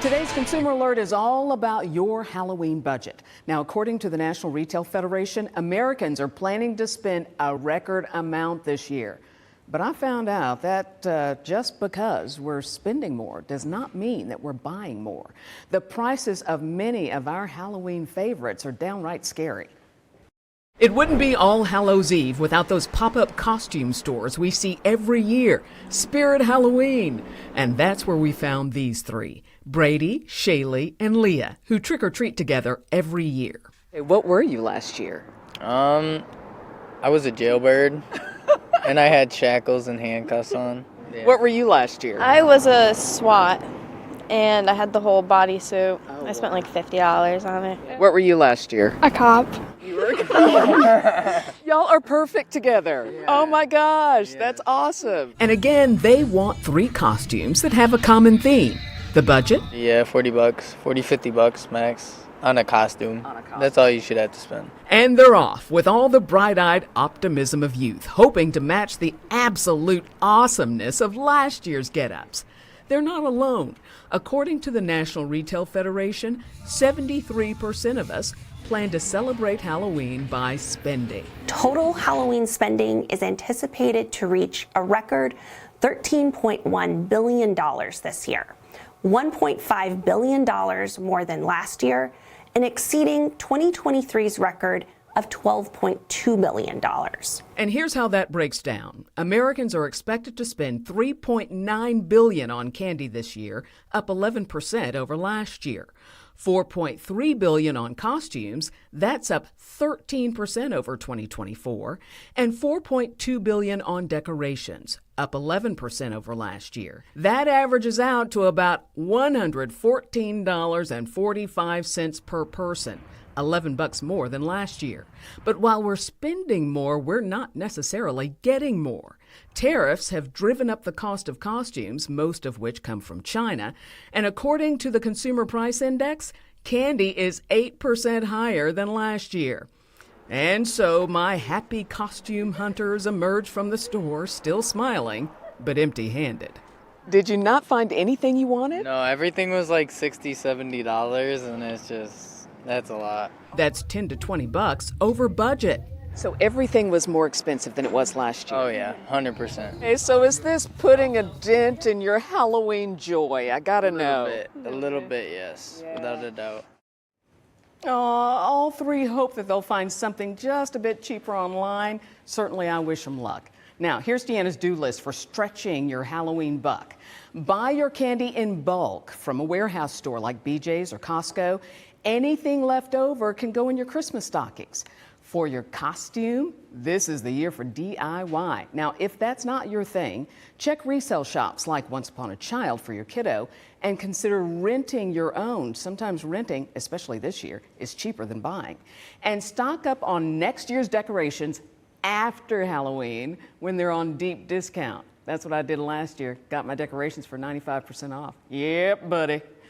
Today's Consumer Alert is all about your Halloween budget. Now, according to the National Retail Federation, Americans are planning to spend a record amount this year. But I found out that just because we're spending more does not mean that we're buying more. The prices of many of our Halloween favorites are downright scary. It wouldn't be All Hallows Eve without those pop-up costume stores we see every year. Spirit Halloween. And that's where we found these three, Brady, Shaylee, and Leah, who trick-or-treat together every year. Hey, what were you last year? I was a jailbird, and I had shackles and handcuffs on. Yeah. What were you last year? I was a SWAT, and I had the whole bodysuit. I spent like $50 on it. What were you last year? A cop. Y'all are perfect together. Yeah. Oh my gosh, yeah. That's awesome. And again, they want three costumes that have a common theme. The budget? Yeah, $40, $50 max on a costume. That's all you should have to spend. And they're off with all the bright-eyed optimism of youth, hoping to match the absolute awesomeness of last year's get-ups. They're not alone. According to the National Retail Federation, 73% of us plan to celebrate Halloween by spending. Total Halloween spending is anticipated to reach a record $13.1 billion this year, $1.5 billion more than last year, and exceeding 2023's record of $12.2 billion. And here's how that breaks down. Americans are expected to spend $3.9 billion on candy this year, up 11% over last year. $4.3 billion on costumes, that's up 13% over 2024, and $4.2 billion on decorations, up 11% over last year. That averages out to about $114.45 per person. $11 more than last year. But while we're spending more, we're not necessarily getting more. Tariffs have driven up the cost of costumes, most of which come from China. And according to the Consumer Price Index, candy is 8% higher than last year. And so my happy costume hunters emerge from the store, still smiling, but empty-handed. Did you not find anything you wanted? No, everything was like $60, $70, and it's just... that's a lot. That's $10 to $20 over budget. So everything was more expensive than it was last year? Oh yeah, 100%. Hey, so is this putting a dent in your Halloween joy? I gotta know. A little bit, yes, yeah. Without a doubt. All three hope that they'll find something just a bit cheaper online. Certainly I wish them luck. Now, here's Deanna's do list for stretching your Halloween buck. Buy your candy in bulk from a warehouse store like BJ's or Costco. Anything left over can go in your Christmas stockings. For your costume, this is the year for DIY. Now, if that's not your thing, check resale shops like Once Upon a Child for your kiddo and consider renting your own. Sometimes renting, especially this year, is cheaper than buying. And stock up on next year's decorations after Halloween when they're on deep discount. That's what I did last year. Got my decorations for 95% off. Yep, buddy.